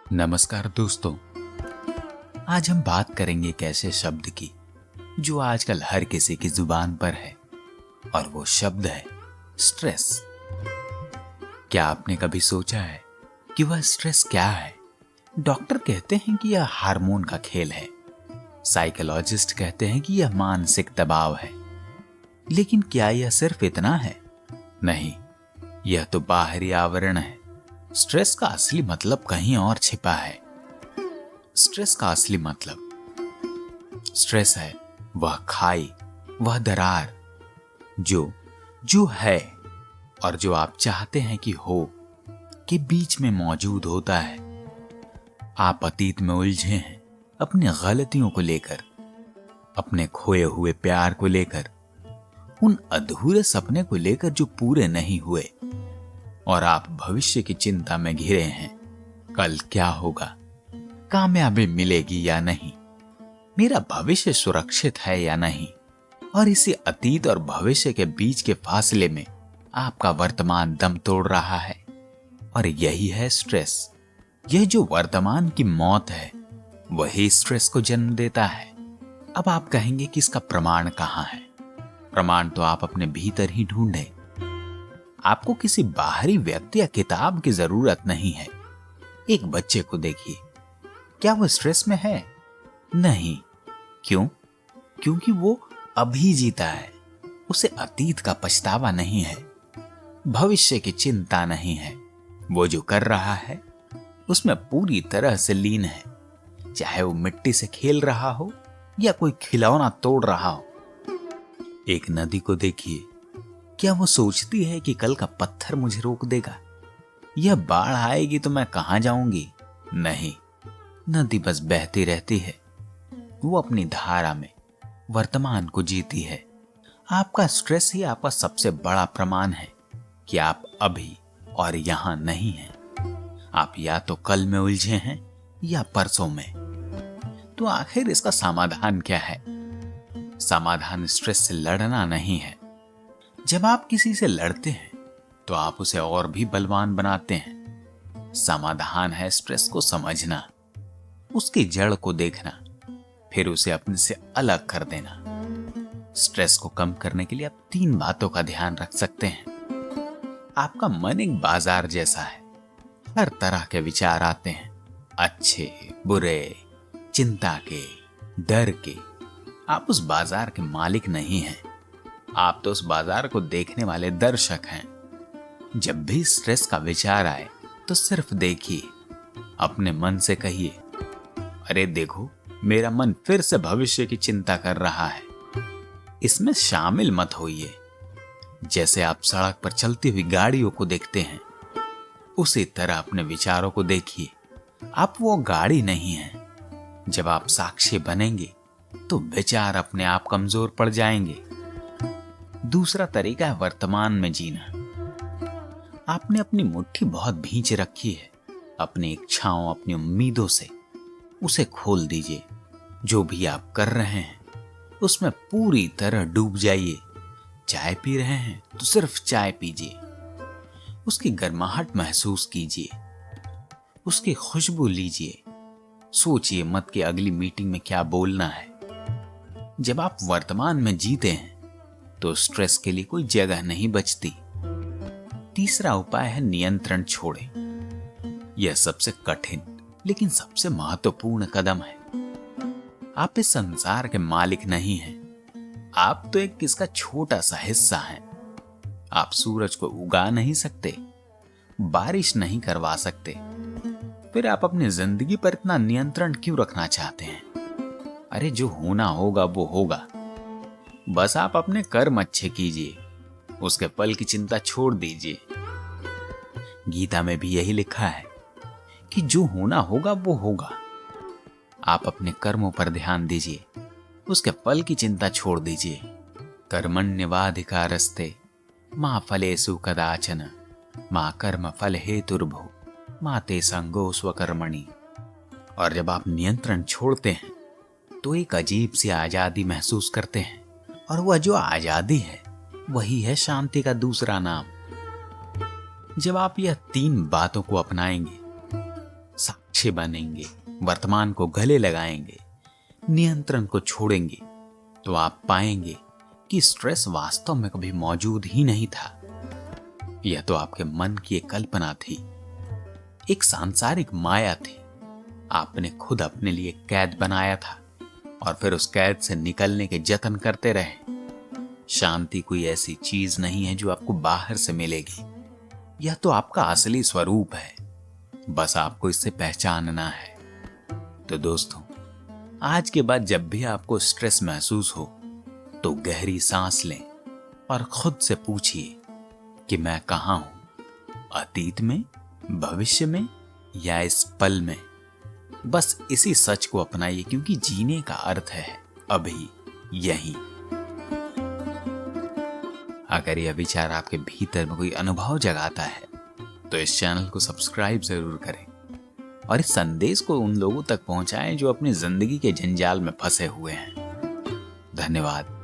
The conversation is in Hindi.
नमस्कार दोस्तों। आज हम बात करेंगे एक ऐसे शब्द की जो आजकल हर किसी की जुबान पर है और वो शब्द है स्ट्रेस। क्या आपने कभी सोचा है कि वह स्ट्रेस क्या है? डॉक्टर कहते हैं कि यह हार्मोन का खेल है, साइकोलॉजिस्ट कहते हैं कि यह मानसिक दबाव है, लेकिन क्या यह सिर्फ इतना है? नहीं, यह तो बाहरी आवरण है। स्ट्रेस का असली मतलब कहीं और छिपा है। स्ट्रेस का असली मतलब, स्ट्रेस है वह खाई, वह दरार जो है और जो आप चाहते हैं कि हो के बीच में मौजूद होता है। आप अतीत में उलझे हैं अपनी गलतियों को लेकर, अपने खोए हुए प्यार को लेकर, उन अधूरे सपने को लेकर जो पूरे नहीं हुए, और आप भविष्य की चिंता में घिरे हैं। कल क्या होगा? कामयाबी मिलेगी या नहीं? मेरा भविष्य सुरक्षित है या नहीं? और इसी अतीत और भविष्य के बीच के फासले में आपका वर्तमान दम तोड़ रहा है। और यही है स्ट्रेस। यह जो वर्तमान की मौत है वही स्ट्रेस को जन्म देता है। अब आप कहेंगे कि इसका प्रमाण कहाँ है? प्रमाण तो आप अपने भीतर ही ढूंढें। आपको किसी बाहरी व्यक्ति या किताब की जरूरत नहीं है। एक बच्चे को देखिए, क्या वो स्ट्रेस में है? नहीं। क्यों? क्योंकि वो अभी जीता है। उसे अतीत का पछतावा नहीं है, भविष्य की चिंता नहीं है। वो जो कर रहा है उसमें पूरी तरह से लीन है, चाहे वो मिट्टी से खेल रहा हो या कोई खिलौना तोड़ रहा हो। एक नदी को देखिए, क्या वो सोचती है कि कल का पत्थर मुझे रोक देगा? यह बाढ़ आएगी तो मैं कहां जाऊंगी? नहीं, नदी बस बहती रहती है। वो अपनी धारा में वर्तमान को जीती है। आपका स्ट्रेस ही आपका सबसे बड़ा प्रमाण है कि आप अभी और यहां नहीं हैं। आप या तो कल में उलझे हैं या परसों में। तो आखिर इसका समाधान क्या है? समाधान स्ट्रेस से लड़ना नहीं है। जब आप किसी से लड़ते हैं तो आप उसे और भी बलवान बनाते हैं। समाधान है स्ट्रेस को समझना, उसकी जड़ को देखना, फिर उसे अपने से अलग कर देना। स्ट्रेस को कम करने के लिए आप 3 बातों का ध्यान रख सकते हैं। आपका मन एक बाजार जैसा है। हर तरह के विचार आते हैं, अच्छे, बुरे, चिंता के, डर के। आप उस बाजार के मालिक नहीं हैं, आप तो उस बाजार को देखने वाले दर्शक हैं। जब भी स्ट्रेस का विचार आए तो सिर्फ देखिए, अपने मन से कहिए, अरे देखो, मेरा मन फिर से भविष्य की चिंता कर रहा है। इसमें शामिल मत होइए। जैसे आप सड़क पर चलती हुई गाड़ियों को देखते हैं, उसी तरह अपने विचारों को देखिए। आप वो गाड़ी नहीं हैं। जब आप साक्षी बनेंगे तो विचार अपने आप कमजोर पड़ जाएंगे। दूसरा तरीका है वर्तमान में जीना। आपने अपनी मुट्ठी बहुत भींच रखी है अपनी इच्छाओं, अपनी उम्मीदों से। उसे खोल दीजिए। जो भी आप कर रहे हैं उसमें पूरी तरह डूब जाइए। चाय पी रहे हैं तो सिर्फ चाय पीजिए। उसकी गर्माहट महसूस कीजिए, उसकी खुशबू लीजिए। सोचिए मत कि अगली मीटिंग में क्या बोलना है। जब आप वर्तमान में जीते हैं तो स्ट्रेस के लिए कोई जगह नहीं बचती। तीसरा उपाय है नियंत्रण छोड़ें। यह सबसे कठिन लेकिन सबसे महत्वपूर्ण कदम है। आप इस संसार के मालिक नहीं हैं। आप तो एक इसका छोटा सा हिस्सा हैं। आप सूरज को उगा नहीं सकते, बारिश नहीं करवा सकते। फिर आप अपनी जिंदगी पर इतना नियंत्रण क्यों रखना चाहते हैं? अरे जो होना होगा वो होगा। बस आप अपने कर्म अच्छे कीजिए, उसके फल की चिंता छोड़ दीजिए। गीता में भी यही लिखा है कि जो होना होगा वो होगा। आप अपने कर्मों पर ध्यान दीजिए, उसके फल की चिंता छोड़ दीजिए। कर्मण्येवाधिकारस्ते मा फलेषु कदाचन मा कर्म फल हेतुर्भुः मा ते संगो स्वकर्मणि। और जब आप नियंत्रण छोड़ते हैं तो एक अजीब सी आजादी महसूस करते हैं, और वह जो आजादी है वही है शांति का दूसरा नाम। जब आप यह 3 बातों को अपनाएंगे, अच्छे बनेंगे, वर्तमान को गले लगाएंगे, नियंत्रण को छोड़ेंगे, तो आप पाएंगे कि स्ट्रेस वास्तव में कभी मौजूद ही नहीं था। यह तो आपके मन की एक कल्पना थी, एक सांसारिक माया थी। आपने खुद अपने लिए कैद बनाया था और फिर उस कैद से निकलने के जतन करते रहे। शांति कोई ऐसी चीज नहीं है जो आपको बाहर से मिलेगी। यह तो आपका असली स्वरूप है, बस आपको इससे पहचानना है। तो दोस्तों, आज के बाद जब भी आपको स्ट्रेस महसूस हो तो गहरी सांस लें और खुद से पूछिए कि मैं कहाँ हूं, अतीत में, भविष्य में या इस पल में। बस इसी सच को अपनाइए, क्योंकि जीने का अर्थ है अभी यही। अगर यह विचार आपके भीतर में कोई अनुभव जगाता है तो इस चैनल को सब्सक्राइब जरूर करें और इस संदेश को उन लोगों तक पहुंचाएं जो अपनी जिंदगी के जंजाल में फंसे हुए हैं। धन्यवाद।